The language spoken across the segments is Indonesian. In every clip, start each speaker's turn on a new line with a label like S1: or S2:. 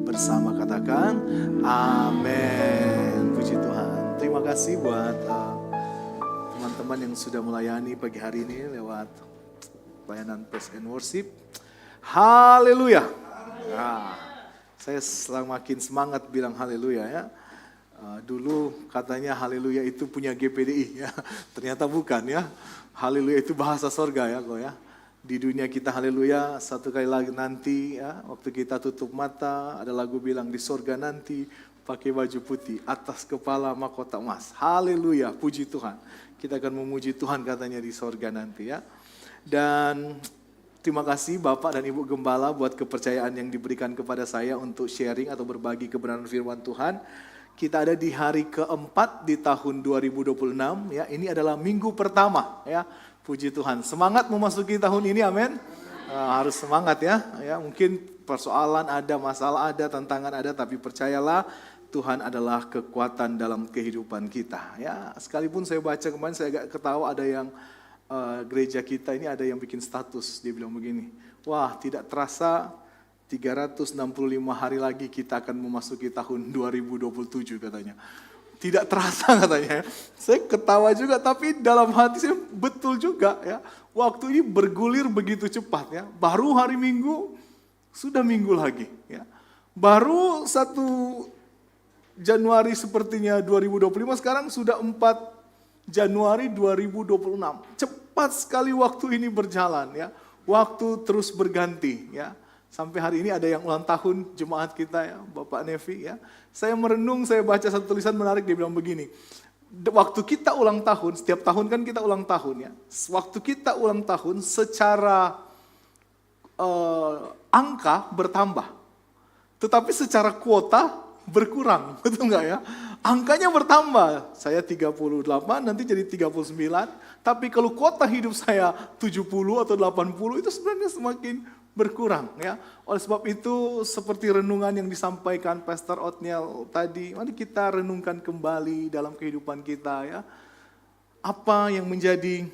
S1: bersama katakan amin. Puji Tuhan. Terima kasih buat teman-teman yang sudah melayani pagi hari ini lewat pelayanan praise and worship. Haleluya. Nah, saya makin semangat bilang haleluya ya. Dulu katanya haleluya itu punya GPDI ya. Ternyata bukan ya. Haleluya itu bahasa sorga ya kok ya. Di dunia kita haleluya, satu kali lagi nanti ya, waktu kita tutup mata, ada lagu bilang di sorga nanti pakai baju putih, atas kepala mahkota emas. Haleluya, puji Tuhan. Kita akan memuji Tuhan katanya di sorga nanti ya. Dan terima kasih Bapak dan Ibu Gembala buat kepercayaan yang diberikan kepada saya untuk sharing atau berbagi kebenaran firman Tuhan. Kita ada di hari keempat di tahun 2026 ya. Ini adalah minggu pertama ya. Puji Tuhan. Semangat memasuki tahun ini, amin. Harus semangat ya. Ya, mungkin persoalan ada, masalah ada, tantangan ada, tapi percayalah Tuhan adalah kekuatan dalam kehidupan kita. Ya, sekalipun saya baca kemarin saya agak ketawa ada yang gereja kita ini ada yang bikin status, dia bilang begini. Wah, tidak terasa 365 hari lagi kita akan memasuki tahun 2027 katanya. Tidak terasa katanya. Saya ketawa juga tapi dalam hati saya betul juga ya. Waktu ini bergulir begitu cepat ya. Baru hari Minggu sudah minggu lagi ya. Baru 1 Januari sepertinya 2025 sekarang sudah 4 Januari 2026. Cepat sekali waktu ini berjalan ya. Waktu terus berganti ya. Sampai hari ini ada yang ulang tahun jemaat kita ya, Bapak Nevi ya. Saya merenung, saya baca satu tulisan menarik, dia bilang begini. Waktu kita ulang tahun, setiap tahun kan kita ulang tahun ya. Waktu kita ulang tahun secara angka bertambah. Tetapi secara kuota berkurang, betul nggak ya? Angkanya bertambah, saya 38, nanti jadi 39. Tapi kalau kuota hidup saya 70 atau 80 itu sebenarnya semakin berkurang ya. Oleh sebab itu seperti renungan yang disampaikan Pastor Otniel tadi, mari kita renungkan kembali dalam kehidupan kita ya. Apa yang menjadi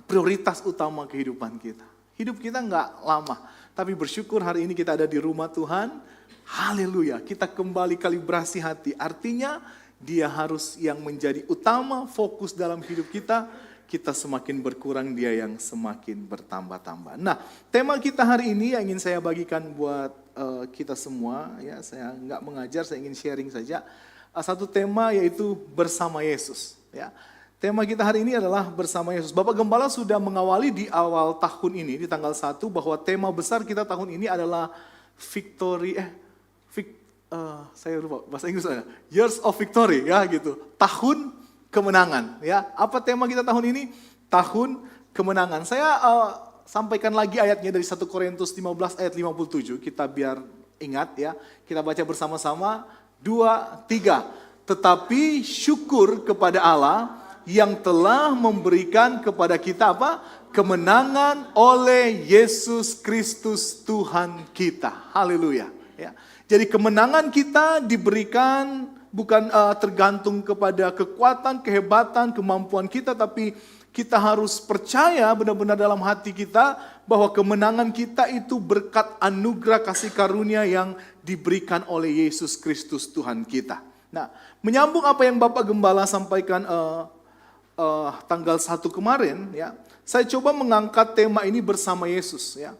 S1: prioritas utama kehidupan kita. Hidup kita nggak lama, tapi bersyukur hari ini kita ada di rumah Tuhan. Haleluya, kita kembali kalibrasi hati. Artinya dia harus yang menjadi utama fokus dalam hidup kita. Kita semakin berkurang, dia yang semakin bertambah-tambah. Nah, tema kita hari ini yang ingin saya bagikan buat kita semua, ya, saya nggak mengajar, saya ingin sharing saja. Satu tema yaitu bersama Yesus. Ya. Tema kita hari ini adalah bersama Yesus. Bapak Gembala sudah mengawali di awal tahun ini, di tanggal 1, bahwa tema besar kita tahun ini adalah saya lupa bahasa Inggris ada, Years of Victory, ya gitu. Tahun kemenangan, ya. Apa tema kita tahun ini? Tahun kemenangan. Saya sampaikan lagi ayatnya dari 1 Korintus 15 ayat 57. Kita biar ingat ya. Kita baca bersama-sama. 2, 3. Tetapi syukur kepada Allah yang telah memberikan kepada kita apa? Kemenangan oleh Yesus Kristus Tuhan kita. Haleluya. Ya. Jadi kemenangan kita diberikan bukan tergantung kepada kekuatan, kehebatan, kemampuan kita, tapi kita harus percaya benar-benar dalam hati kita bahwa kemenangan kita itu berkat anugerah kasih karunia yang diberikan oleh Yesus Kristus Tuhan kita. Nah, menyambung apa yang Bapak Gembala sampaikan tanggal 1 kemarin, ya, saya coba mengangkat tema ini bersama Yesus. Ya.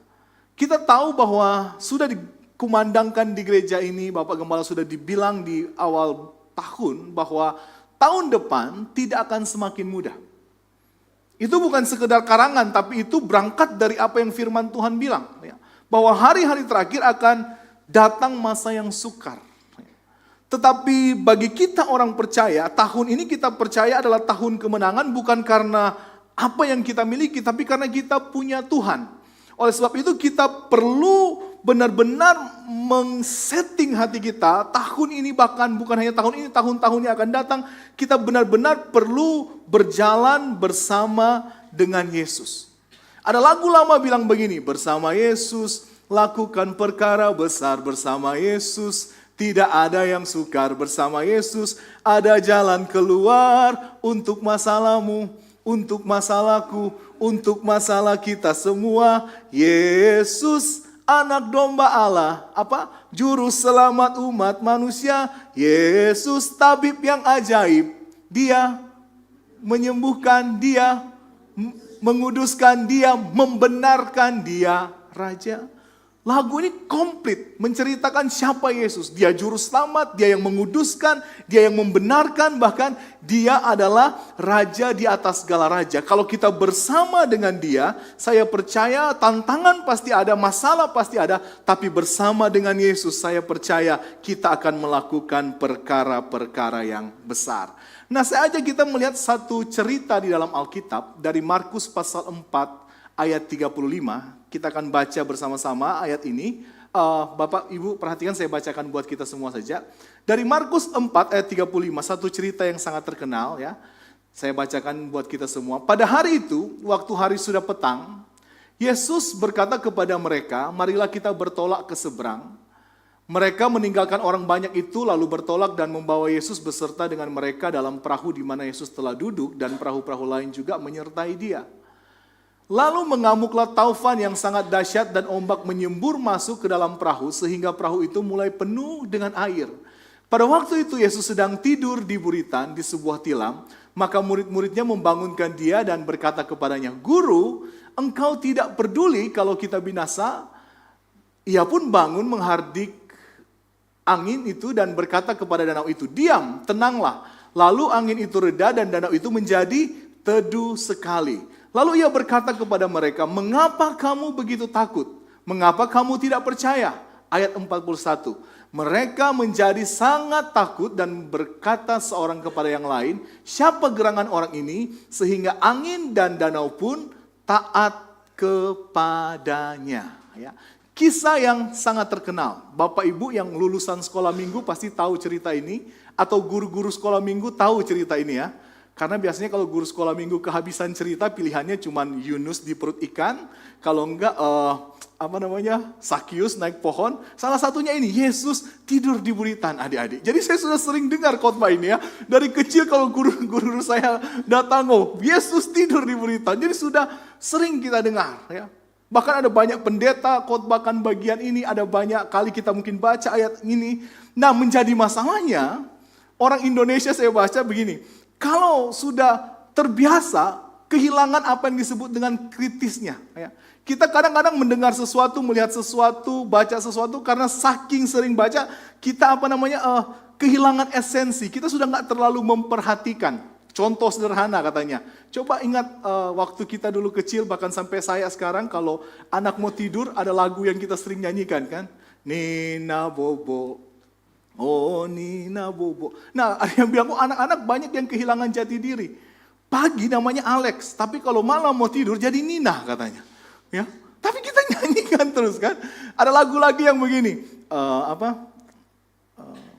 S1: Kita tahu bahwa sudah kumandangkan di gereja ini, Bapak Gembala sudah dibilang di awal tahun bahwa tahun depan tidak akan semakin mudah. Itu bukan sekedar karangan, tapi itu berangkat dari apa yang firman Tuhan bilang. Ya, bahwa hari-hari terakhir akan datang masa yang sukar. Tetapi bagi kita orang percaya, tahun ini kita percaya adalah tahun kemenangan bukan karena apa yang kita miliki, tapi karena kita punya Tuhan. Oleh sebab itu kita perlu benar-benar men-setting hati kita, tahun ini bahkan bukan hanya tahun ini, tahun-tahun yang akan datang, kita benar-benar perlu berjalan bersama dengan Yesus. Ada lagu lama bilang begini, bersama Yesus, lakukan perkara besar bersama Yesus, tidak ada yang sukar bersama Yesus, ada jalan keluar untuk masalahmu, untuk masalahku, untuk masalah kita semua. Yesus Anak domba Allah, juru selamat umat manusia, Yesus tabib yang ajaib. Dia menyembuhkan, dia menguduskan, dia membenarkan, dia raja. Lagu ini komplit menceritakan siapa Yesus. Dia juru selamat, dia yang menguduskan, dia yang membenarkan, bahkan dia adalah raja di atas segala raja. Kalau kita bersama dengan dia, saya percaya tantangan pasti ada, masalah pasti ada, tapi bersama dengan Yesus saya percaya kita akan melakukan perkara-perkara yang besar. Nah, saya ajak kita melihat satu cerita di dalam Alkitab dari Markus pasal 4 ayat 35. Kita akan baca bersama-sama ayat ini. Bapak, Ibu, perhatikan saya bacakan buat kita semua saja. Dari Markus 4 ayat 35, satu cerita yang sangat terkenal ya. Saya bacakan buat kita semua. Pada hari itu, waktu hari sudah petang, Yesus berkata kepada mereka, marilah kita bertolak ke seberang. Mereka meninggalkan orang banyak itu lalu bertolak dan membawa Yesus beserta dengan mereka dalam perahu di mana Yesus telah duduk dan perahu-perahu lain juga menyertai dia. Lalu mengamuklah taufan yang sangat dahsyat dan ombak menyembur masuk ke dalam perahu sehingga perahu itu mulai penuh dengan air. Pada waktu itu Yesus sedang tidur di buritan di sebuah tilam, maka murid-muridnya membangunkan dia dan berkata kepadanya, "Guru, engkau tidak peduli kalau kita binasa?" Ia pun bangun menghardik angin itu dan berkata kepada danau itu, "Diam, tenanglah." Lalu angin itu reda dan danau itu menjadi teduh sekali. Lalu ia berkata kepada mereka, "Mengapa kamu begitu takut? Mengapa kamu tidak percaya?" Ayat 41. Mereka menjadi sangat takut dan berkata seorang kepada yang lain, "Siapa gerangan orang ini sehingga angin dan danau pun taat kepadanya?" Ya. Kisah yang sangat terkenal. Bapak Ibu yang lulusan sekolah minggu pasti tahu cerita ini, atau guru-guru sekolah minggu tahu cerita ini ya. Karena biasanya kalau guru sekolah minggu kehabisan cerita, pilihannya cuma Yunus di perut ikan, kalau enggak Sakius naik pohon. Salah satunya ini, Yesus tidur di buritan, adik-adik. Jadi saya sudah sering dengar khotbah ini ya. Dari kecil kalau guru-guru saya datang, Yesus tidur di buritan. Jadi sudah sering kita dengar ya. Bahkan ada banyak pendeta khotbahkan bagian ini, ada banyak kali kita mungkin baca ayat ini. Nah, menjadi masalahnya, orang Indonesia saya baca begini, kalau sudah terbiasa, kehilangan apa yang disebut dengan kritisnya. Ya. Kita kadang-kadang mendengar sesuatu, melihat sesuatu, baca sesuatu, karena saking sering baca, kita kehilangan esensi. Kita sudah nggak terlalu memperhatikan. Contoh sederhana katanya. Coba ingat waktu kita dulu kecil, bahkan sampai saya sekarang, kalau anak mau tidur, ada lagu yang kita sering nyanyikan kan. Nina Bobo. Oh Nina Bobo. Nah ada yang bilang, anak-anak banyak yang kehilangan jati diri. Pagi namanya Alex, tapi kalau malam mau tidur jadi Nina katanya. Ya, tapi kita nyanyikan terus kan. Ada lagu lagi yang begini,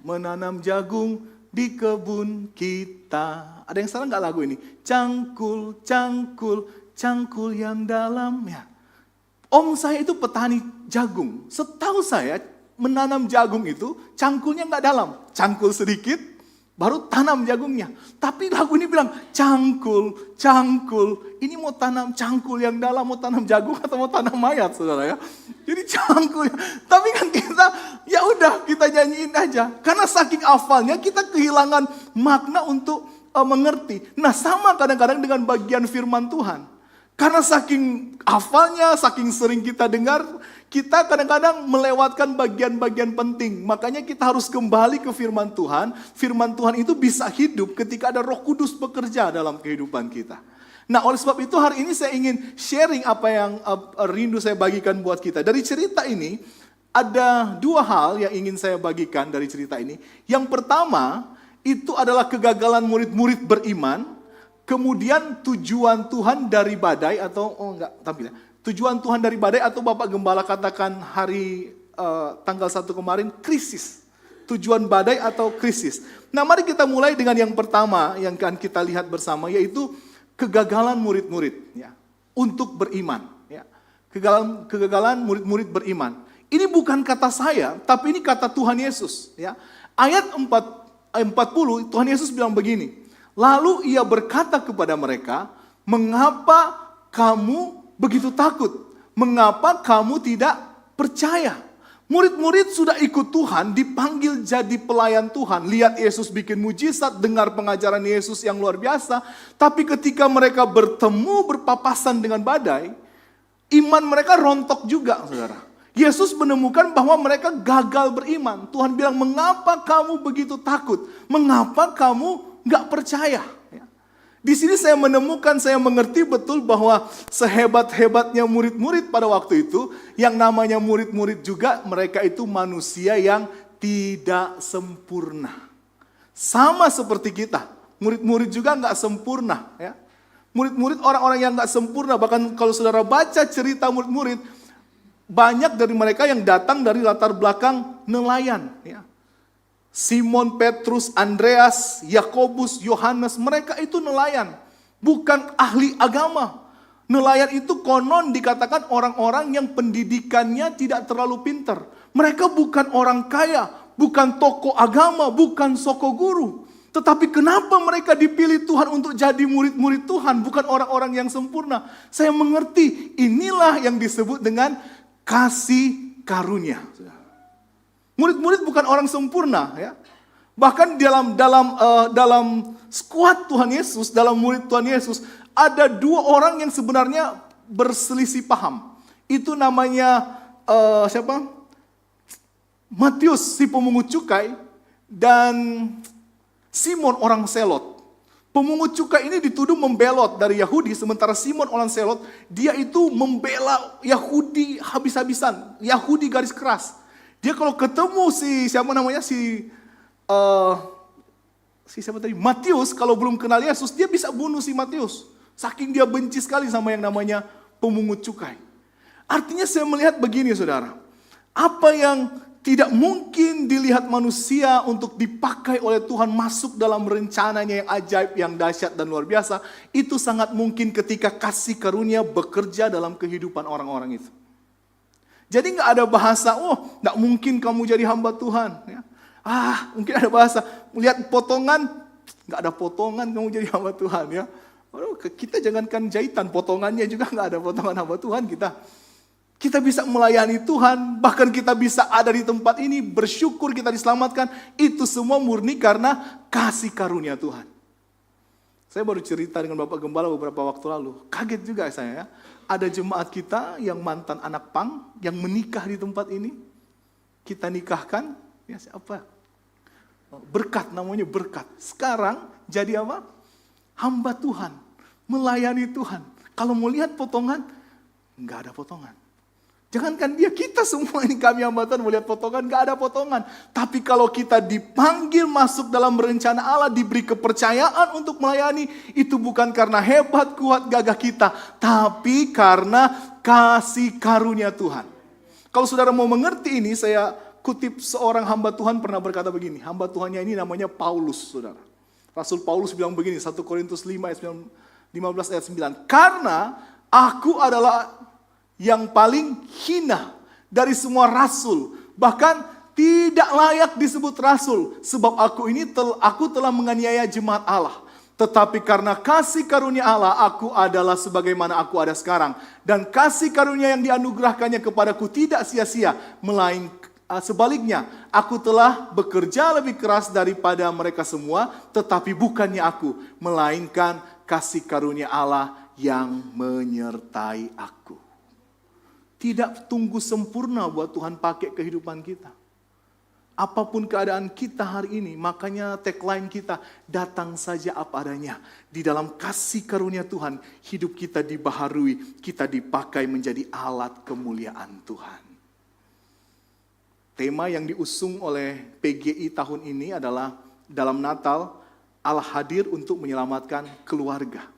S1: menanam jagung di kebun kita. Ada yang salah nggak lagu ini? Cangkul, cangkul, cangkul yang dalam. Ya. Om saya itu petani jagung. Setahu saya, menanam jagung itu cangkulnya nggak dalam, cangkul sedikit baru tanam jagungnya. Tapi lagu ini bilang cangkul, cangkul. Ini mau tanam cangkul yang dalam, mau tanam jagung atau mau tanam mayat, saudara ya. Jadi cangkul. Tapi kan kita ya udah kita nyanyiin aja. Karena saking hafalnya kita kehilangan makna untuk mengerti. Nah sama kadang-kadang dengan bagian firman Tuhan. Karena saking hafalnya, saking sering kita dengar, kita kadang-kadang melewatkan bagian-bagian penting. Makanya kita harus kembali ke firman Tuhan. Firman Tuhan itu bisa hidup ketika ada Roh Kudus bekerja dalam kehidupan kita. Nah, oleh sebab itu hari ini saya ingin sharing apa yang rindu saya bagikan buat kita. Dari cerita ini, ada dua hal yang ingin saya bagikan dari cerita ini. Yang pertama, itu adalah kegagalan murid-murid beriman. Kemudian tujuan Tuhan dari badai atau tujuan Tuhan dari badai atau Bapak Gembala katakan hari tanggal 1 kemarin krisis. Tujuan badai atau krisis. Nah, mari kita mulai dengan yang pertama yang akan kita lihat bersama, yaitu kegagalan murid-murid ya, untuk beriman ya. Kegagalan murid-murid beriman. Ini bukan kata saya, tapi ini kata Tuhan Yesus ya. Ayat 40 Tuhan Yesus bilang begini. Lalu ia berkata kepada mereka, "Mengapa kamu begitu takut? Mengapa kamu tidak percaya. Murid-murid sudah ikut Tuhan, dipanggil jadi pelayan Tuhan. Lihat Yesus bikin mujizat, dengar pengajaran Yesus yang luar biasa. Tapi ketika mereka bertemu berpapasan dengan badai, iman mereka rontok juga, saudara. Yesus menemukan bahwa mereka gagal beriman. Tuhan bilang, mengapa kamu begitu takut? Mengapa kamu gak percaya? Di sini saya menemukan, saya mengerti betul bahwa sehebat-hebatnya murid-murid pada waktu itu, yang namanya murid-murid juga, mereka itu manusia yang tidak sempurna. Sama seperti kita, murid-murid juga nggak sempurna. Ya. Murid-murid orang-orang yang nggak sempurna, bahkan kalau saudara baca cerita murid-murid, banyak dari mereka yang datang dari latar belakang nelayan. Ya. Simon, Petrus, Andreas, Yakobus, Yohanes, mereka itu nelayan, bukan ahli agama. Nelayan itu konon dikatakan orang-orang yang pendidikannya tidak terlalu pintar. Mereka bukan orang kaya, bukan tokoh agama, bukan soko guru. Tetapi kenapa mereka dipilih Tuhan untuk jadi murid-murid Tuhan, bukan orang-orang yang sempurna? Saya mengerti, inilah yang disebut dengan kasih karunia. Murid-murid bukan orang sempurna, ya. Bahkan dalam skuad Tuhan Yesus, dalam murid Tuhan Yesus, ada dua orang yang sebenarnya berselisih paham. Itu namanya siapa? Matius si pemungut cukai dan Simon orang Selot. Pemungut cukai ini dituduh membelot dari Yahudi, sementara Simon orang Selot, dia itu membela Yahudi habis-habisan, Yahudi garis keras. Dia kalau ketemu Matius, kalau belum kenal Yesus, dia bisa bunuh si Matius. Saking dia benci sekali sama yang namanya pemungut cukai. Artinya saya melihat begini, saudara. Apa yang tidak mungkin dilihat manusia untuk dipakai oleh Tuhan masuk dalam rencananya yang ajaib, yang dahsyat dan luar biasa, itu sangat mungkin ketika kasih karunia bekerja dalam kehidupan orang-orang itu. Jadi nggak ada bahasa, nggak mungkin kamu jadi hamba Tuhan. Ya. Mungkin ada bahasa, lihat potongan, nggak ada potongan kamu jadi hamba Tuhan. Ya. Kita jangankan jahitan, potongannya juga nggak ada potongan hamba Tuhan kita. Kita bisa melayani Tuhan, bahkan kita bisa ada di tempat ini, bersyukur kita diselamatkan. Itu semua murni karena kasih karunia Tuhan. Saya baru cerita dengan Bapak Gembala beberapa waktu lalu, kaget juga saya ya. Ada jemaat kita yang mantan anak pang, yang menikah di tempat ini. Kita nikahkan, ya siapa? Berkat, namanya berkat. Sekarang jadi apa? Hamba Tuhan, melayani Tuhan. Kalau mau lihat potongan, nggak ada potongan. Jangankan dia, kita semua ini kami hamba Tuhan melihat potongan, gak ada potongan. Tapi kalau kita dipanggil masuk dalam rencana Allah, diberi kepercayaan untuk melayani, itu bukan karena hebat, kuat, gagah kita, tapi karena kasih karunia Tuhan. Kalau saudara mau mengerti ini, saya kutip seorang hamba Tuhan pernah berkata begini. Hamba Tuhannya ini namanya Paulus, saudara. Rasul Paulus bilang begini, 1 Korintus 5 ayat 15 ayat 9. Karena aku adalah yang paling hina dari semua rasul, bahkan tidak layak disebut rasul, sebab aku telah menganiaya jemaat Allah. Tetapi karena kasih karunia Allah, aku adalah sebagaimana aku ada sekarang. Dan kasih karunia yang dianugerahkannya kepadaku tidak sia-sia, melainkan sebaliknya, aku telah bekerja lebih keras daripada mereka semua, tetapi bukannya aku, melainkan kasih karunia Allah yang menyertai aku. Tidak tunggu sempurna buat Tuhan pakai kehidupan kita. Apapun keadaan kita hari ini, makanya tagline kita, datang saja apa adanya. Di dalam kasih karunia Tuhan, hidup kita dibaharui, kita dipakai menjadi alat kemuliaan Tuhan. Tema yang diusung oleh PGI tahun ini adalah, dalam Natal, Allah hadir untuk menyelamatkan keluarga.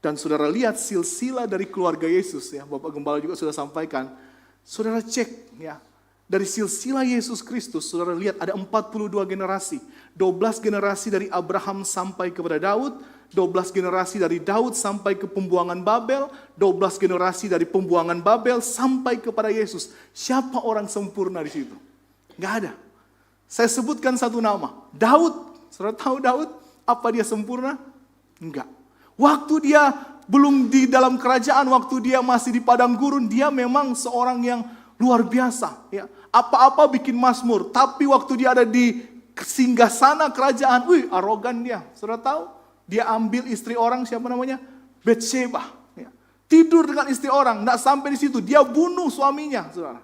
S1: Dan saudara lihat silsilah dari keluarga Yesus, ya, Bapak Gembala juga sudah sampaikan. Saudara cek, ya, dari silsilah Yesus Kristus, saudara lihat ada 42 generasi. 12 generasi dari Abraham sampai kepada Daud, 12 generasi dari Daud sampai ke pembuangan Babel, 12 generasi dari pembuangan Babel sampai kepada Yesus. Siapa orang sempurna di situ? Gak ada. Saya sebutkan satu nama, Daud. Saudara tahu Daud? Apa dia sempurna? Enggak. Waktu dia belum di dalam kerajaan, waktu dia masih di padang gurun, dia memang seorang yang luar biasa. Ya. Apa-apa bikin mazmur, tapi waktu dia ada di singgasana kerajaan, arogan dia. Saudara tahu? Dia ambil istri orang, siapa namanya? Betsheba. Ya. Tidur dengan istri orang, tidak sampai di situ. Dia bunuh suaminya, saudara.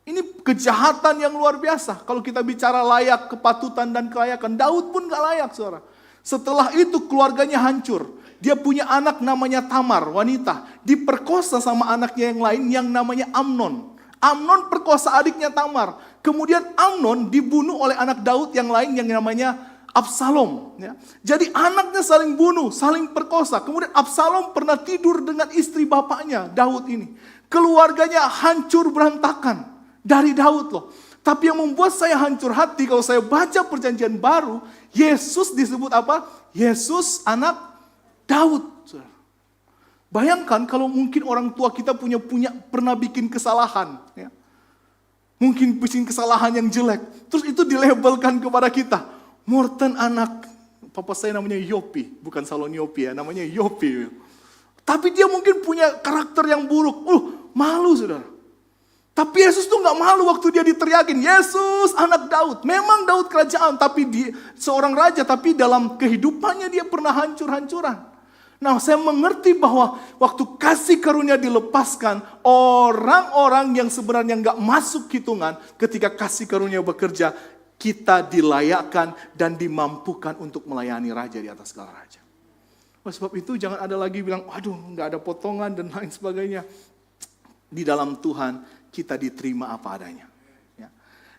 S1: Ini kejahatan yang luar biasa. Kalau kita bicara layak, kepatutan, dan kelayakan, Daud pun gak layak, saudara. Setelah itu keluarganya hancur. Dia punya anak namanya Tamar, wanita. Diperkosa sama anaknya yang lain yang namanya Amnon. Amnon perkosa adiknya Tamar. Kemudian Amnon dibunuh oleh anak Daud yang lain yang namanya Absalom. Ya. Jadi anaknya saling bunuh, saling perkosa. Kemudian Absalom pernah tidur dengan istri bapaknya, Daud ini. Keluarganya hancur berantakan dari Daud loh. Tapi yang membuat saya hancur hati kalau saya baca perjanjian baru, Yesus disebut apa? Yesus anak Daud. Bayangkan kalau mungkin orang tua kita pernah bikin kesalahan. Ya. Mungkin bikin kesalahan yang jelek. Terus itu dilabelkan kepada kita. Morten anak, papa saya namanya Yopi. Bukan Salon Yopi ya, namanya Yopi. Tapi dia mungkin punya karakter yang buruk. Malu saudara. Tapi Yesus tuh gak malu waktu dia diteriakin. Yesus anak Daud. Memang Daud kerajaan, tapi dia seorang raja. Tapi dalam kehidupannya dia pernah hancur-hancuran. Nah, saya mengerti bahwa waktu kasih karunia dilepaskan, orang-orang yang sebenarnya gak masuk hitungan, ketika kasih karunia bekerja, kita dilayakkan dan dimampukan untuk melayani raja di atas segala raja. Oleh sebab itu jangan ada lagi bilang, waduh gak ada potongan dan lain sebagainya. Di dalam Tuhan kita diterima apa adanya. Ya.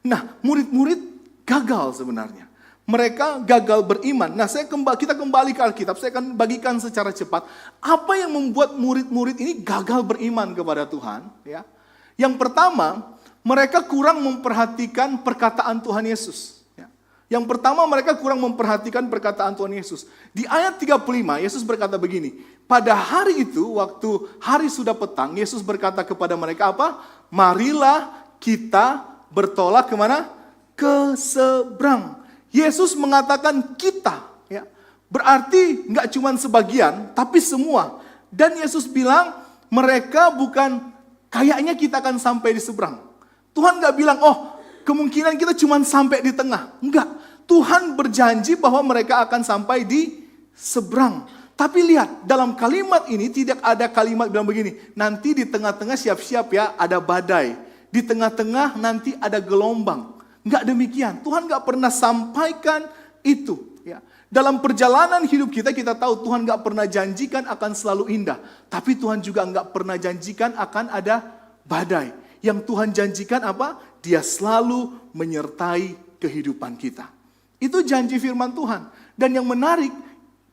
S1: Nah, murid-murid gagal sebenarnya. Mereka gagal beriman. Nah, kita kembali ke Alkitab. Saya akan bagikan secara cepat. Apa yang membuat murid-murid ini gagal beriman kepada Tuhan? Ya. Yang pertama, mereka kurang memperhatikan perkataan Tuhan Yesus. Ya. Yang pertama, mereka kurang memperhatikan perkataan Tuhan Yesus. Di ayat 35, Yesus berkata begini. Pada hari itu, waktu hari sudah petang, Yesus berkata kepada mereka apa? Marilah kita bertolak kemana? Ke seberang. Yesus mengatakan kita, ya. Berarti nggak cuma sebagian, tapi semua. Dan Yesus bilang mereka bukan kayaknya kita akan sampai di seberang. Tuhan nggak bilang, kemungkinan kita cuma sampai di tengah. Enggak. Tuhan berjanji bahwa mereka akan sampai di seberang. Tapi lihat, dalam kalimat ini tidak ada kalimat bilang begini, nanti di tengah-tengah siap-siap ya, ada badai. Di tengah-tengah nanti ada gelombang. Enggak demikian. Tuhan enggak pernah sampaikan itu. Ya. Dalam perjalanan hidup kita tahu Tuhan enggak pernah janjikan akan selalu indah. Tapi Tuhan juga enggak pernah janjikan akan ada badai. Yang Tuhan janjikan apa? Dia selalu menyertai kehidupan kita. Itu janji firman Tuhan. Dan yang menarik,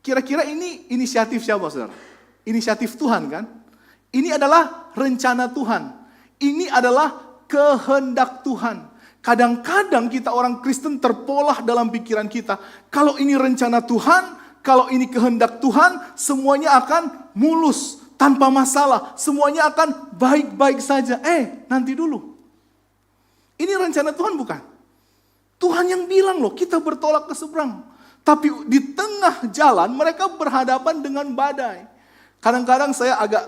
S1: kira-kira ini inisiatif siapa saudara? Inisiatif Tuhan kan? Ini adalah rencana Tuhan. Ini adalah kehendak Tuhan. Kadang-kadang kita orang Kristen terpolah dalam pikiran kita. Kalau ini rencana Tuhan, kalau ini kehendak Tuhan, semuanya akan mulus, tanpa masalah. Semuanya akan baik-baik saja. Nanti dulu. Ini rencana Tuhan bukan? Tuhan yang bilang loh, kita bertolak ke seberang. Tapi di tengah jalan mereka berhadapan dengan badai. Kadang-kadang saya agak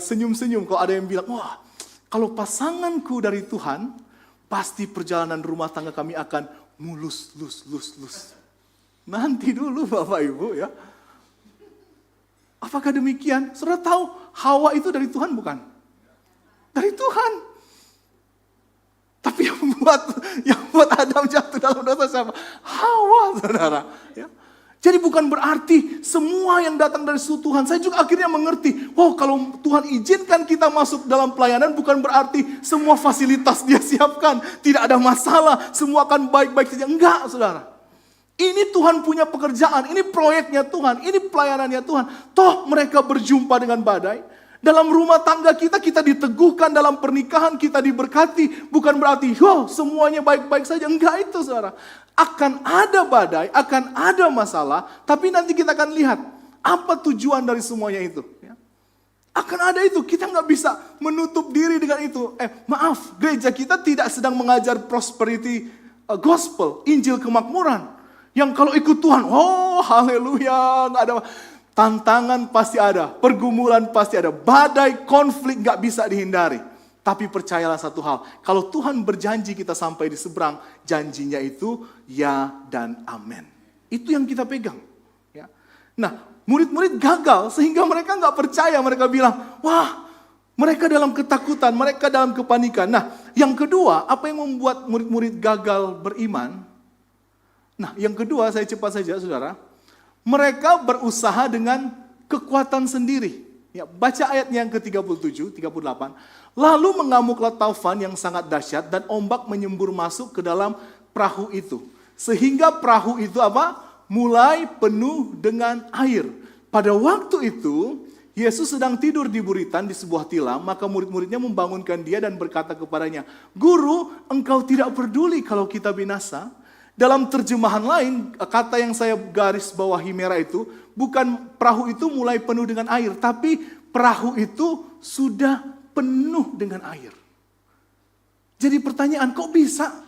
S1: senyum-senyum kalau ada yang bilang, wah kalau pasanganku dari Tuhan, pasti perjalanan rumah tangga kami akan mulus. Nanti dulu Bapak Ibu ya. Apakah demikian? Saudara tahu Hawa itu dari Tuhan bukan? Dari Tuhan. Tapi yang buat Adam jatuh dalam dosa siapa? Hawa, saudara. Ya. Jadi bukan berarti semua yang datang dari Tuhan. Saya juga akhirnya mengerti. Kalau Tuhan izinkan kita masuk dalam pelayanan bukan berarti semua fasilitas dia siapkan. Tidak ada masalah. Semua akan baik-baik saja. Enggak, saudara. Ini Tuhan punya pekerjaan. Ini proyeknya Tuhan. Ini pelayanannya Tuhan. Toh mereka berjumpa dengan badai. Dalam rumah tangga kita diteguhkan. Dalam pernikahan kita diberkati. Bukan berarti semuanya baik-baik saja. Enggak itu, saudara. Akan ada badai, akan ada masalah, tapi nanti kita akan lihat apa tujuan dari semuanya itu. Ya. Akan ada itu, kita nggak bisa menutup diri dengan itu. Maaf, gereja kita tidak sedang mengajar prosperity gospel, Injil kemakmuran. Yang kalau ikut Tuhan, haleluya, nggak ada tantangan pasti ada, pergumulan pasti ada, badai, konflik nggak bisa dihindari. Tapi percayalah satu hal, kalau Tuhan berjanji kita sampai di seberang, janjinya itu ya dan amin. Itu yang kita pegang. Ya. Nah, murid-murid gagal sehingga mereka nggak percaya. Mereka bilang, wah, mereka dalam ketakutan, mereka dalam kepanikan. Nah, yang kedua, apa yang membuat murid-murid gagal beriman? Nah, yang kedua, saya cepat saja, saudara. Mereka berusaha dengan kekuatan sendiri. Ya, baca ayat yang ke-37, 38. Lalu mengamuklah taufan yang sangat dahsyat dan ombak menyembur masuk ke dalam perahu itu. Sehingga perahu itu apa? Mulai penuh dengan air. Pada waktu itu, Yesus sedang tidur di buritan di sebuah tilam, maka murid-muridnya membangunkan dia dan berkata kepadanya, Guru, engkau tidak peduli kalau kita binasa? Dalam terjemahan lain, kata yang saya garis bawahi merah itu, bukan perahu itu mulai penuh dengan air, tapi perahu itu sudah penuh dengan air. Jadi pertanyaan, kok bisa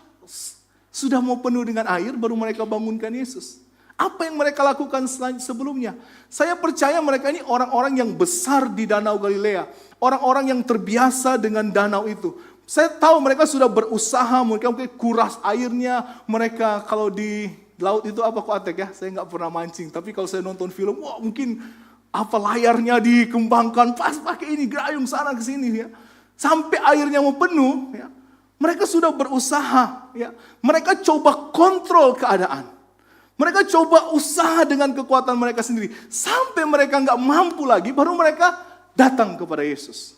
S1: sudah mau penuh dengan air baru mereka bangunkan Yesus? Apa yang mereka lakukan sebelumnya? Saya percaya mereka ini orang-orang yang besar di Danau Galilea. Orang-orang yang terbiasa dengan danau itu. Saya tahu mereka sudah berusaha, mereka mungkin kuras airnya. Mereka kalau di laut itu apa kok Atek ya? Saya nggak pernah mancing. Tapi kalau saya nonton film, wah mungkin apa layarnya dikembangkan, pas pakai ini gayung sana ke sini ya. Sampai airnya mau penuh ya. Mereka sudah berusaha ya. Mereka coba kontrol keadaan. Mereka coba usaha dengan kekuatan mereka sendiri. Sampai mereka nggak mampu lagi, baru mereka datang kepada Yesus.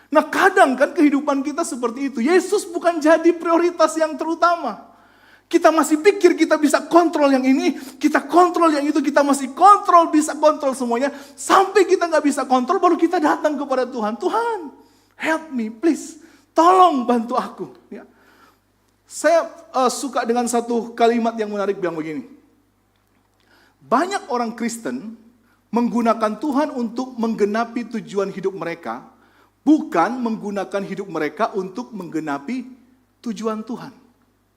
S1: Nah kadang kan kehidupan kita seperti itu. Yesus bukan jadi prioritas yang terutama. Kita masih pikir kita bisa kontrol yang ini, kita kontrol yang itu, kita masih kontrol, bisa kontrol semuanya. Sampai kita nggak bisa kontrol, baru kita datang kepada Tuhan. Tuhan, help me please. Tolong bantu aku. Ya. Saya suka dengan satu kalimat yang menarik bilang begini. Banyak orang Kristen menggunakan Tuhan untuk menggenapi tujuan hidup mereka, bukan menggunakan hidup mereka untuk menggenapi tujuan Tuhan.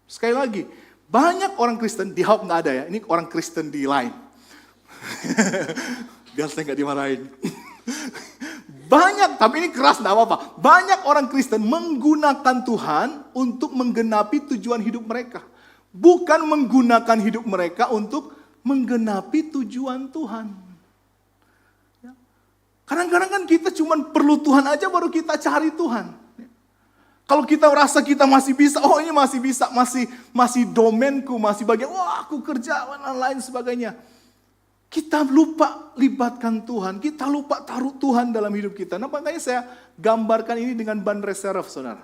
S1: Sekali lagi, banyak orang Kristen, di Hope nggak ada ya, ini orang Kristen di lain. Biar saya nggak dimarahin. Banyak, tapi ini keras nggak apa-apa. Banyak orang Kristen menggunakan Tuhan untuk menggenapi tujuan hidup mereka. Bukan menggunakan hidup mereka untuk menggenapi tujuan Tuhan. Kadang-kadang kan kita cuma perlu Tuhan aja baru kita cari Tuhan. Kalau kita merasa kita masih bisa, oh ini masih bisa, masih domenku, masih bagian, wah aku kerja, dan lain sebagainya. Kita lupa libatkan Tuhan, kita lupa taruh Tuhan dalam hidup kita. Nah makanya saya gambarkan ini dengan ban reserve, saudara.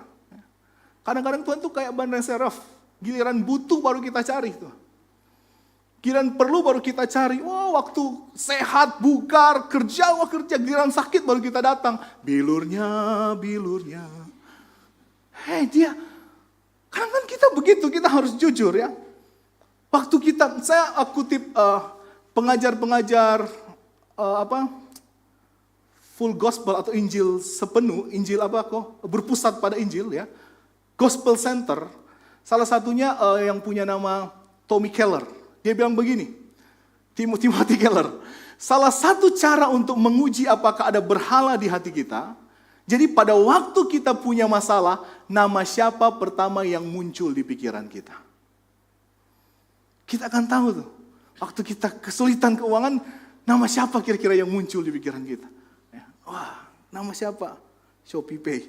S1: Kadang-kadang Tuhan tuh kayak ban reserve, giliran butuh baru kita cari tuh. Giliran perlu baru kita cari, wah waktu sehat, bugar, kerja, wah kerja, giliran sakit baru kita datang. Bilurnya. Hei dia, kan kita begitu, kita harus jujur ya. Waktu kita, saya kutip pengajar-pengajar full gospel atau Injil sepenuh, Injil apa kok, berpusat pada Injil ya. Gospel Center, salah satunya yang punya nama Tommy Keller. Dia bilang begini, Timothy Keller, salah satu cara untuk menguji apakah ada berhala di hati kita, jadi pada waktu kita punya masalah, nama siapa pertama yang muncul di pikiran kita. Kita akan tahu tuh, waktu kita kesulitan keuangan, nama siapa kira-kira yang muncul di pikiran kita. Wah, nama siapa? Shopee Pay.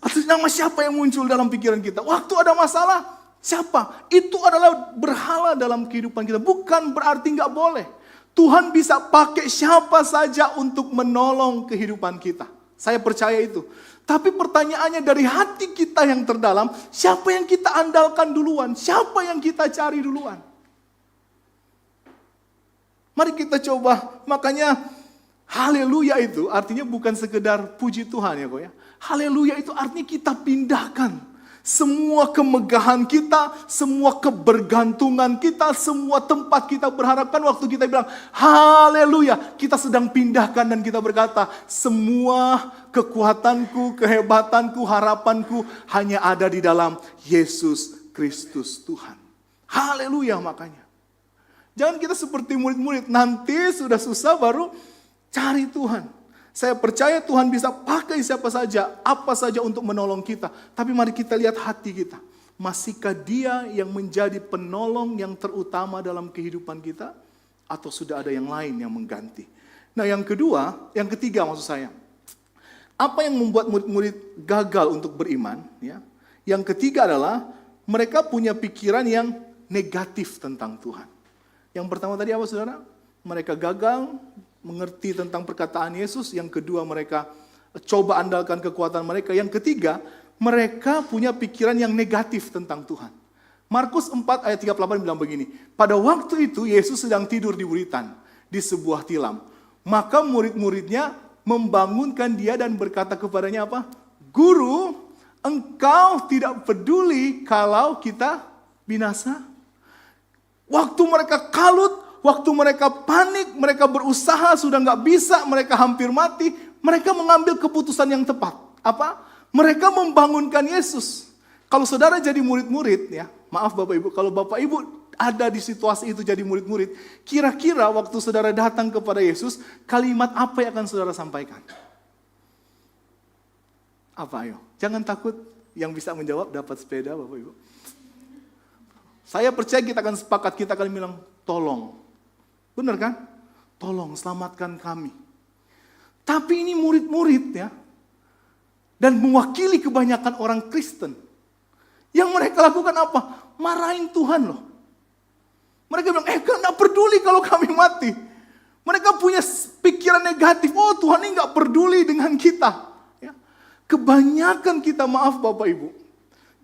S1: Atau nama siapa yang muncul dalam pikiran kita? Waktu ada masalah, siapa? Itu adalah berhala dalam kehidupan kita. Bukan berarti nggak boleh. Tuhan bisa pakai siapa saja untuk menolong kehidupan kita. Saya percaya itu. Tapi pertanyaannya dari hati kita yang terdalam, siapa yang kita andalkan duluan? Siapa yang kita cari duluan? Mari kita coba. Makanya haleluya itu artinya bukan sekedar puji Tuhan ya kok ya. Haleluya itu artinya kita pindahkan semua kemegahan kita, semua kebergantungan kita, semua tempat kita berharapkan waktu kita bilang haleluya, kita sedang pindahkan dan kita berkata semua kekuatanku, kehebatanku, harapanku hanya ada di dalam Yesus Kristus Tuhan. Haleluya makanya. Jangan kita seperti murid-murid nanti sudah susah baru cari Tuhan. Saya percaya Tuhan bisa pakai siapa saja, apa saja untuk menolong kita. Tapi mari kita lihat hati kita. Masihkah Dia yang menjadi penolong yang terutama dalam kehidupan kita? Atau sudah ada yang lain yang mengganti? Nah yang ketiga maksud saya. Apa yang membuat murid-murid gagal untuk beriman? Ya? Yang ketiga adalah mereka punya pikiran yang negatif tentang Tuhan. Yang pertama tadi apa saudara? Mereka gagal mengerti tentang perkataan Yesus. Yang kedua mereka coba andalkan kekuatan mereka. Yang ketiga mereka punya pikiran yang negatif tentang Tuhan. Markus 4 ayat 38 bilang begini. Pada waktu itu Yesus sedang tidur di buritan di sebuah tilam. Maka murid-muridnya membangunkan dia dan berkata kepadanya apa? Guru, engkau tidak peduli kalau kita binasa? Waktu mereka kalut, waktu mereka panik, mereka berusaha sudah nggak bisa, mereka hampir mati, mereka mengambil keputusan yang tepat. Apa? Mereka membangunkan Yesus. Kalau saudara jadi murid-murid, ya, maaf Bapak Ibu, kalau Bapak Ibu ada di situasi itu jadi murid-murid, kira-kira waktu saudara datang kepada Yesus, kalimat apa yang akan saudara sampaikan? Apa ayo? Jangan takut, yang bisa menjawab dapat sepeda Bapak Ibu. Saya percaya kita akan sepakat, kita akan bilang, tolong. Benar kan? Tolong selamatkan kami. Tapi ini murid-murid ya, dan mewakili kebanyakan orang Kristen. Yang mereka lakukan apa? Marahin Tuhan loh. Mereka bilang, gak peduli kalau kami mati. Mereka punya pikiran negatif, oh Tuhan ini gak peduli dengan kita. Ya. Kebanyakan kita, maaf Bapak Ibu,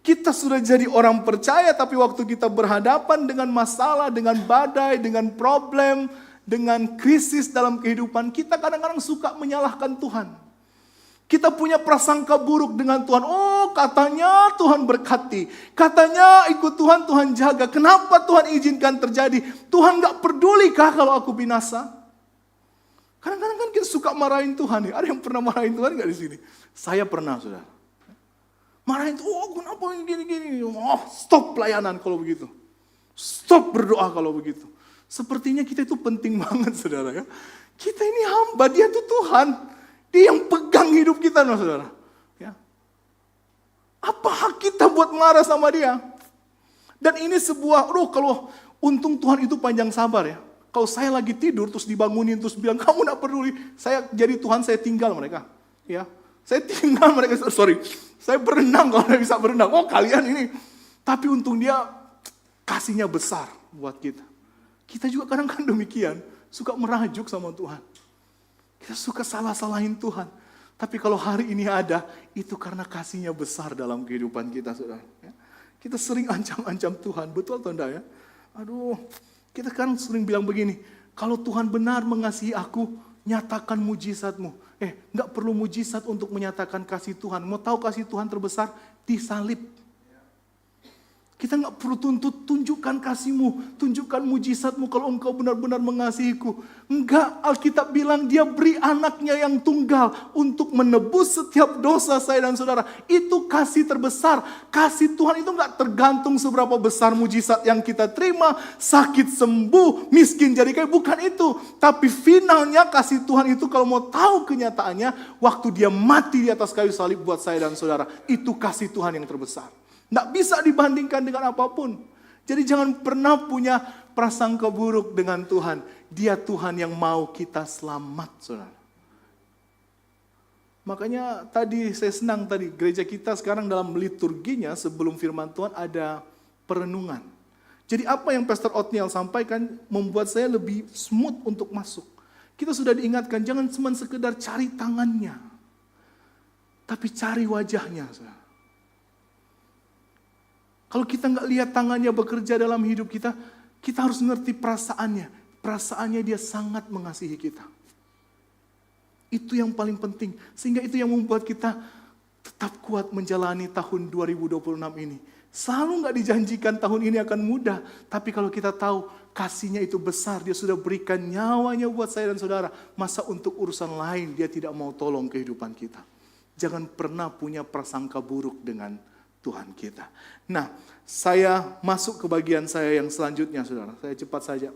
S1: kita sudah jadi orang percaya, tapi waktu kita berhadapan dengan masalah, dengan badai, dengan problem, dengan krisis dalam kehidupan, kita kadang-kadang suka menyalahkan Tuhan. Kita punya prasangka buruk dengan Tuhan. Oh, katanya Tuhan berkati. Katanya ikut Tuhan, Tuhan jaga. Kenapa Tuhan izinkan terjadi? Tuhan gak pedulikah kalau aku binasa? Kadang-kadang kan kita suka marahin Tuhan. Ada yang pernah marahin Tuhan gak di sini? Saya pernah, saudara. Marahin, oh kenapa gini-gini? Oh, stop pelayanan kalau begitu. Stop berdoa kalau begitu. Sepertinya kita itu penting banget, saudara. Ya. Kita ini hamba, dia itu Tuhan. Dia yang pegang hidup kita, saudara. Ya. Apa hak kita buat marah sama dia? Dan ini sebuah, kalau untung Tuhan itu panjang sabar ya. Kalau saya lagi tidur, terus dibangunin, terus bilang, kamu gak peduli. Saya jadi Tuhan, saya tinggal mereka. Ya. Saya tinggal mereka, saya berenang kalau saya bisa berenang. Oh kalian ini. Tapi untung dia kasihnya besar buat kita. Kita juga kadang-kadang demikian. Suka merajuk sama Tuhan. Kita suka salah-salahin Tuhan. Tapi kalau hari ini ada, itu karena kasihnya besar dalam kehidupan kita, saudara. Kita sering ancam-ancam Tuhan. Betul atau enggak ya? Aduh, kita kan sering bilang begini. Kalau Tuhan benar mengasihi aku, nyatakan mujizatmu. Enggak perlu mujizat untuk menyatakan kasih Tuhan. Mau tahu kasih Tuhan terbesar? Disalib. Kita enggak perlu tuntut, tunjukkan kasihmu, tunjukkan mujizatmu kalau engkau benar-benar mengasihiku. Enggak, Alkitab bilang dia beri anaknya yang tunggal untuk menebus setiap dosa saya dan saudara. Itu kasih terbesar. Kasih Tuhan itu enggak tergantung seberapa besar mujizat yang kita terima, sakit sembuh, miskin jadi kaya, bukan itu. Tapi finalnya kasih Tuhan itu kalau mau tahu kenyataannya, waktu dia mati di atas kayu salib buat saya dan saudara. Itu kasih Tuhan yang terbesar. Tidak bisa dibandingkan dengan apapun. Jadi jangan pernah punya prasangka buruk dengan Tuhan. Dia Tuhan yang mau kita selamat, saudara. Makanya tadi saya senang tadi gereja kita sekarang dalam liturginya sebelum firman Tuhan ada perenungan. Jadi apa yang Pastor Othniel sampaikan membuat saya lebih smooth untuk masuk. Kita sudah diingatkan jangan cuma sekedar cari tangannya. Tapi cari wajahnya, saudara. Kalau kita nggak lihat tangannya bekerja dalam hidup kita, kita harus ngerti perasaannya. Perasaannya dia sangat mengasihi kita. Itu yang paling penting. Sehingga itu yang membuat kita tetap kuat menjalani tahun 2026 ini. Selalu nggak dijanjikan tahun ini akan mudah. Tapi kalau kita tahu kasihnya itu besar, dia sudah berikan nyawanya buat saya dan saudara. Masa untuk urusan lain dia tidak mau tolong kehidupan kita. Jangan pernah punya prasangka buruk dengan Tuhan kita. Nah, saya masuk ke bagian saya yang selanjutnya, saudara. Saya cepat saja.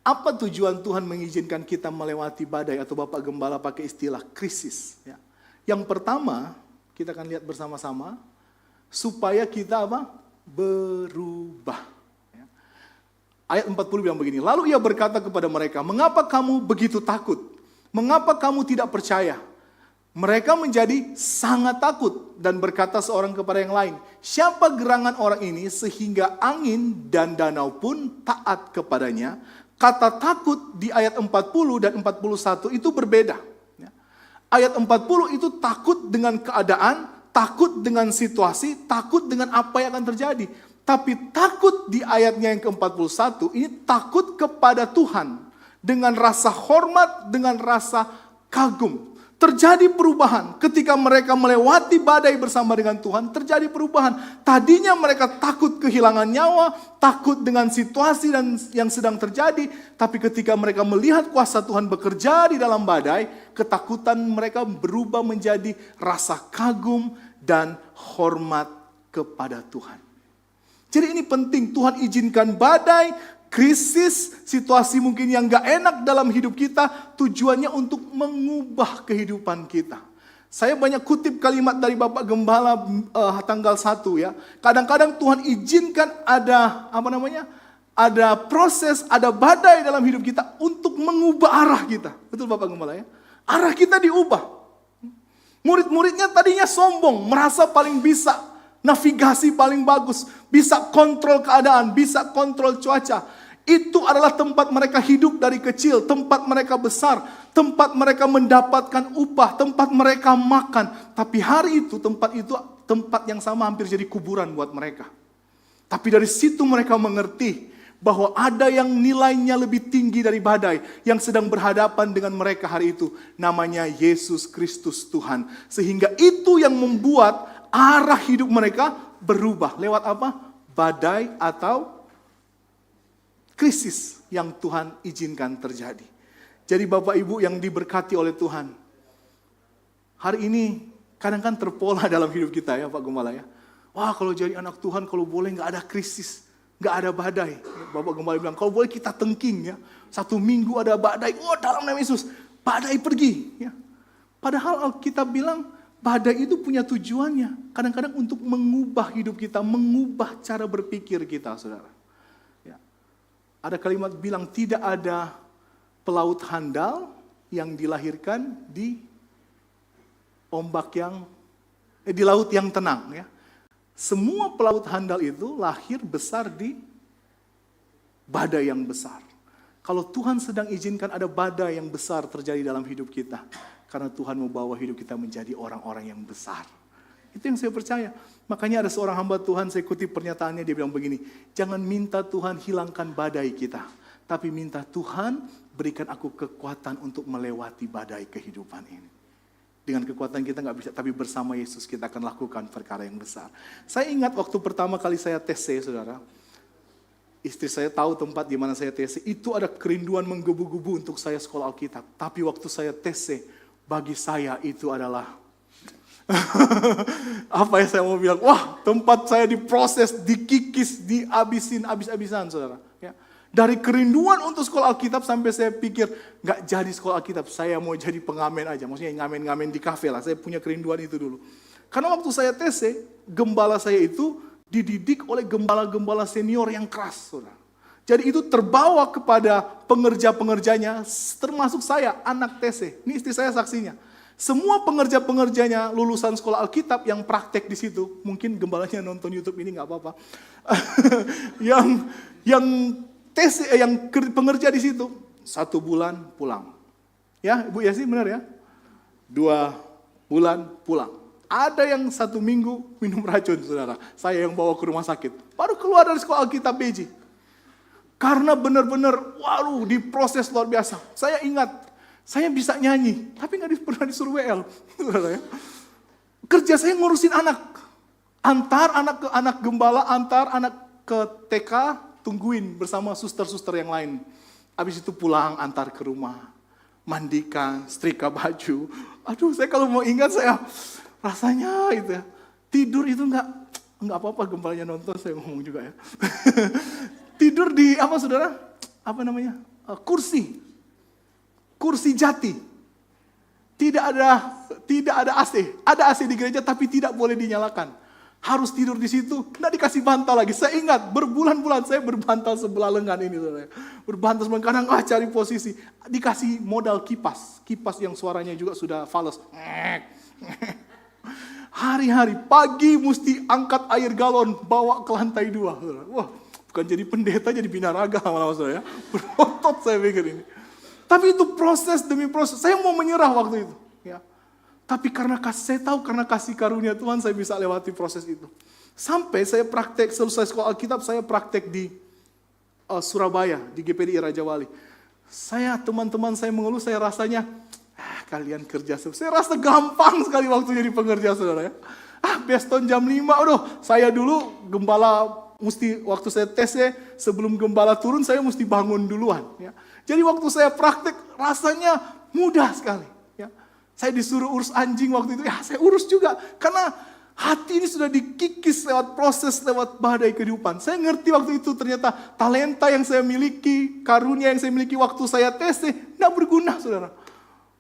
S1: Apa tujuan Tuhan mengizinkan kita melewati badai atau Bapak Gembala pakai istilah krisis? Ya. Yang pertama, kita akan lihat bersama-sama, supaya kita apa? Berubah. Ya. Ayat 40 bilang begini, lalu ia berkata kepada mereka, mengapa kamu begitu takut? Mengapa kamu tidak percaya? Mereka menjadi sangat takut dan berkata seorang kepada yang lain, siapa gerangan orang ini sehingga angin dan danau pun taat kepadanya? Kata takut di ayat 40 dan 41 itu berbeda. Ayat 40 itu takut dengan keadaan, takut dengan situasi, takut dengan apa yang akan terjadi. Tapi takut di ayatnya yang ke-41 ini takut kepada Tuhan. Dengan rasa hormat, dengan rasa kagum. Terjadi perubahan ketika mereka melewati badai bersama dengan Tuhan, terjadi perubahan. Tadinya mereka takut kehilangan nyawa, takut dengan situasi dan yang sedang terjadi, tapi ketika mereka melihat kuasa Tuhan bekerja di dalam badai, ketakutan mereka berubah menjadi rasa kagum dan hormat kepada Tuhan. Jadi ini penting, Tuhan izinkan badai, krisis, situasi mungkin yang gak enak dalam hidup kita, tujuannya untuk mengubah kehidupan kita. Saya banyak kutip kalimat dari Bapak Gembala tanggal 1 ya. Kadang-kadang Tuhan izinkan ada ada proses, ada badai dalam hidup kita untuk mengubah arah kita. Betul Bapak Gembala ya? Arah kita diubah. Murid-muridnya tadinya sombong, merasa paling bisa, navigasi paling bagus, bisa kontrol keadaan, bisa kontrol cuaca. Itu adalah tempat mereka hidup dari kecil, tempat mereka besar, tempat mereka mendapatkan upah, tempat mereka makan. Tapi hari itu tempat yang sama hampir jadi kuburan buat mereka. Tapi dari situ mereka mengerti bahwa ada yang nilainya lebih tinggi dari badai yang sedang berhadapan dengan mereka hari itu. Namanya Yesus Kristus Tuhan. Sehingga itu yang membuat arah hidup mereka berubah. Lewat apa? Badai atau krisis yang Tuhan izinkan terjadi. Jadi Bapak Ibu yang diberkati oleh Tuhan. Hari ini kadang-kadang terpola dalam hidup kita ya Pak Gembala ya. Wah kalau jadi anak Tuhan kalau boleh gak ada krisis, gak ada badai. Bapak Gembala bilang kalau boleh kita tengking ya. 1 minggu ada badai, dalam nama Yesus. Badai pergi. Ya. Padahal Alkitab bilang badai itu punya tujuannya. Kadang-kadang untuk mengubah hidup kita, mengubah cara berpikir kita saudara. Ada kalimat bilang tidak ada pelaut handal yang dilahirkan di di laut yang tenang ya. Semua pelaut handal itu lahir besar di badai yang besar. Kalau Tuhan sedang izinkan ada badai yang besar terjadi dalam hidup kita, karena Tuhan mau bawa hidup kita menjadi orang-orang yang besar. Itu yang saya percaya. Makanya ada seorang hamba Tuhan, saya kutip pernyataannya, dia bilang begini, jangan minta Tuhan hilangkan badai kita, tapi minta Tuhan berikan aku kekuatan untuk melewati badai kehidupan ini. Dengan kekuatan kita gak bisa, tapi bersama Yesus kita akan lakukan perkara yang besar. Saya ingat waktu pertama kali saya TC, saudara. Istri saya tahu tempat di mana saya TC, itu ada kerinduan menggebu-gebu untuk saya sekolah Alkitab. Tapi waktu saya TC, bagi saya itu adalah apa yang saya mau bilang? Wah, tempat saya diproses, dikikis, habis-habisan, saudara. Ya. Dari kerinduan untuk sekolah Alkitab sampai saya pikir nggak jadi sekolah Alkitab, saya mau jadi pengamen aja. Maksudnya ngamen-ngamen di kafe lah. Saya punya kerinduan itu dulu. Karena waktu saya TC, gembala saya itu dididik oleh gembala-gembala senior yang keras, saudara. Jadi itu terbawa kepada pengerja-pengerjanya, termasuk saya, anak TC. Ini istri saya saksinya. Semua pengerja-pengerjanya lulusan sekolah Alkitab yang praktek di situ, mungkin gembalanya nonton YouTube ini nggak apa-apa. yang pengerja di situ 1 bulan pulang. Ya, Ibu Yasi benar ya? 2 bulan pulang. Ada yang 1 minggu minum racun, saudara. Saya yang bawa ke rumah sakit. Baru keluar dari sekolah Alkitab BJ. Karena benar-benar, diproses luar biasa. Saya ingat. Saya bisa nyanyi, tapi nggak pernah disuruh WL. Kerja saya ngurusin anak. Antar anak ke anak gembala, antar anak ke TK, tungguin bersama suster-suster yang lain. Habis itu pulang, antar ke rumah. Mandikan, setrika baju. Aduh, saya kalau mau ingat saya rasanya itu ya. Tidur itu nggak apa-apa gembalanya nonton, saya ngomong juga ya. Tidur di saudara? kursi jati. Tidak ada AC. Ada AC di gereja tapi tidak boleh dinyalakan. Harus tidur di situ, nggak dikasih bantal lagi. Saya ingat berbulan-bulan saya berbantal sebelah lengan ini, saudara. Berbantal sebelah kanan, cari posisi. Dikasih modal kipas yang suaranya juga sudah fals. Hari-hari pagi mesti angkat air galon bawa ke lantai 2. Saudara. Wah, bukan jadi pendeta, jadi binaraga malah saudara ya. Berotot saya pikir ini. Tapi itu proses demi proses. Saya mau menyerah waktu itu. Ya. Tapi karena saya tahu karena kasih karunia Tuhan saya bisa lewati proses itu. Sampai saya praktek, selesai sekolah Alkitab, saya praktek di Surabaya, di GPDI Raja Wali. Teman-teman saya mengeluh, saya rasanya, kalian kerja. Saya rasa gampang sekali waktu jadi pengerja, saudara ya. Beston jam 5, saya dulu gembala, waktu saya tesnya, sebelum gembala turun, saya mesti bangun duluan. Ya. Jadi waktu saya praktek, rasanya mudah sekali. Saya disuruh urus anjing waktu itu, saya urus juga. Karena hati ini sudah dikikis lewat proses, lewat badai kehidupan. Saya ngerti waktu itu ternyata talenta yang saya miliki, karunia yang saya miliki waktu saya tes, tidak berguna, saudara.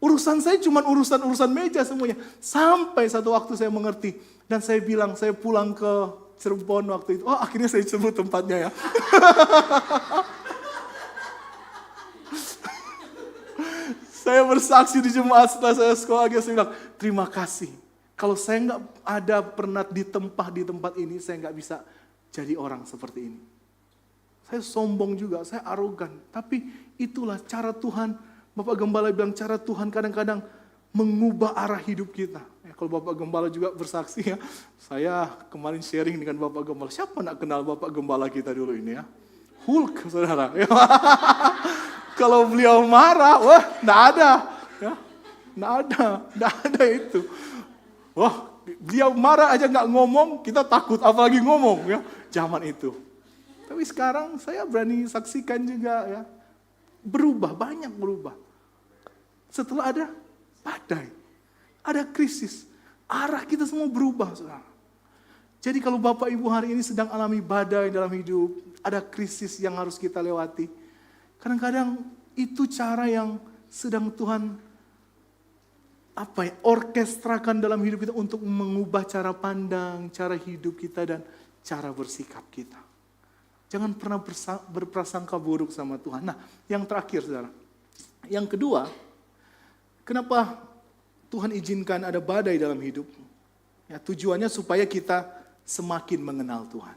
S1: Urusan saya cuma urusan meja semuanya. Sampai satu waktu saya mengerti. Dan saya bilang, saya pulang ke Cirebon waktu itu. Akhirnya saya sebut tempatnya ya. Saya bersaksi di jemaat setelah saya sekolah lagi, saya bilang, terima kasih. Kalau saya nggak ada pernah di tempat ini, saya nggak bisa jadi orang seperti ini. Saya sombong juga, saya arogan. Tapi itulah cara Tuhan. Bapak Gembala bilang cara Tuhan kadang-kadang mengubah arah hidup kita. Ya, kalau Bapak Gembala juga bersaksi ya, saya kemarin sharing dengan Bapak Gembala. Siapa nak kenal Bapak Gembala kita dulu ini ya? Hulk, saudara. Kalau beliau marah, enggak ada. Ya, enggak ada itu. Wah, dia marah aja enggak ngomong, kita takut apalagi ngomong ya. Zaman itu. Tapi sekarang saya berani saksikan juga ya. Banyak berubah. Setelah ada badai, ada krisis, arah kita semua berubah, saudara. Jadi kalau Bapak Ibu hari ini sedang alami badai dalam hidup, ada krisis yang harus kita lewati. Kadang-kadang itu cara yang sedang Tuhan orkestrakan dalam hidup kita untuk mengubah cara pandang, cara hidup kita dan cara bersikap kita. Jangan pernah berprasangka buruk sama Tuhan. Nah, yang terakhir saudara. Yang kedua, kenapa Tuhan izinkan ada badai dalam hidup? Ya, tujuannya supaya kita semakin mengenal Tuhan.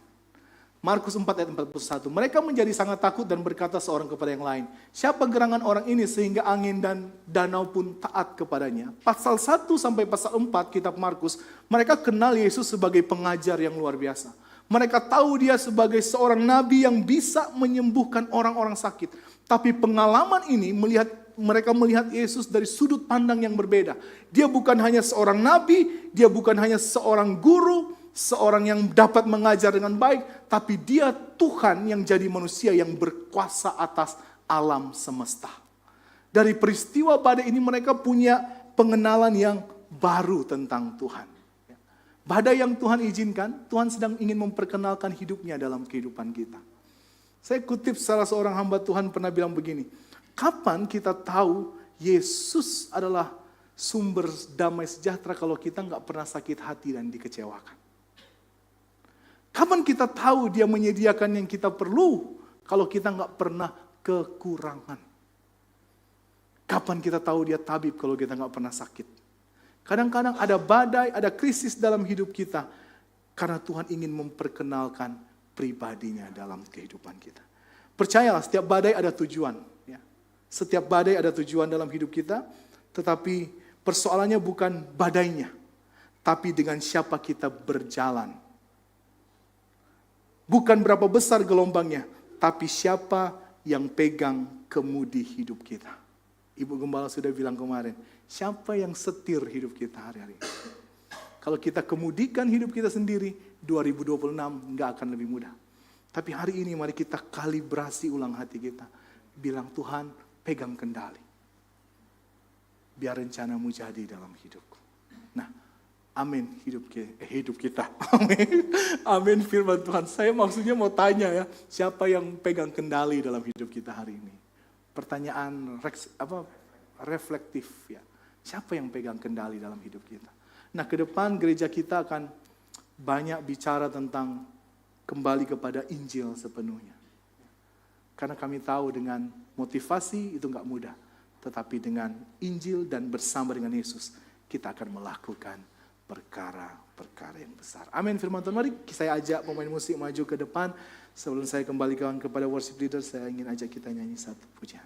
S1: Markus 4 ayat 41. Mereka menjadi sangat takut dan berkata seorang kepada yang lain, siapa gerangan orang ini sehingga angin dan danau pun taat kepadanya? Pasal 1 sampai pasal 4 kitab Markus, mereka kenal Yesus sebagai pengajar yang luar biasa. Mereka tahu dia sebagai seorang nabi yang bisa menyembuhkan orang-orang sakit. Tapi pengalaman ini mereka melihat Yesus dari sudut pandang yang berbeda. Dia bukan hanya seorang nabi, dia bukan hanya seorang guru, seorang yang dapat mengajar dengan baik, tapi dia Tuhan yang jadi manusia yang berkuasa atas alam semesta. Dari peristiwa badai ini mereka punya pengenalan yang baru tentang Tuhan. Badai yang Tuhan izinkan, Tuhan sedang ingin memperkenalkan hidupnya dalam kehidupan kita. Saya kutip salah seorang hamba Tuhan pernah bilang begini, kapan kita tahu Yesus adalah sumber damai sejahtera kalau kita nggak pernah sakit hati dan dikecewakan? Kapan kita tahu dia menyediakan yang kita perlu kalau kita nggak pernah kekurangan? Kapan kita tahu dia tabib kalau kita nggak pernah sakit? Kadang-kadang ada badai, ada krisis dalam hidup kita karena Tuhan ingin memperkenalkan pribadinya dalam kehidupan kita. Percayalah, setiap badai ada tujuan. Ya. Setiap badai ada tujuan dalam hidup kita, tetapi persoalannya bukan badainya, tapi dengan siapa kita berjalan. Bukan berapa besar gelombangnya, tapi siapa yang pegang kemudi hidup kita. Ibu Gembala sudah bilang kemarin, siapa yang setir hidup kita hari-hari. Kalau kita kemudikan hidup kita sendiri, 2026 nggak akan lebih mudah. Tapi hari ini mari kita kalibrasi ulang hati kita. Bilang Tuhan, pegang kendali. Biar rencanamu jadi dalam hidupku. Nah, amin hidup kita. Amin. Amin firman Tuhan. Saya maksudnya mau tanya ya, siapa yang pegang kendali dalam hidup kita hari ini? pertanyaan reflektif ya. Siapa yang pegang kendali dalam hidup kita? Nah, ke depan gereja kita akan banyak bicara tentang kembali kepada Injil sepenuhnya. Karena kami tahu dengan motivasi itu enggak mudah. Tetapi dengan Injil dan bersama dengan Yesus, kita akan melakukan perkara-perkara yang besar. Amin, firman Tuhan. Mari saya ajak pemain musik maju ke depan. Sebelum saya kembalikan kepada worship leader, saya ingin ajak kita nyanyi satu pujian.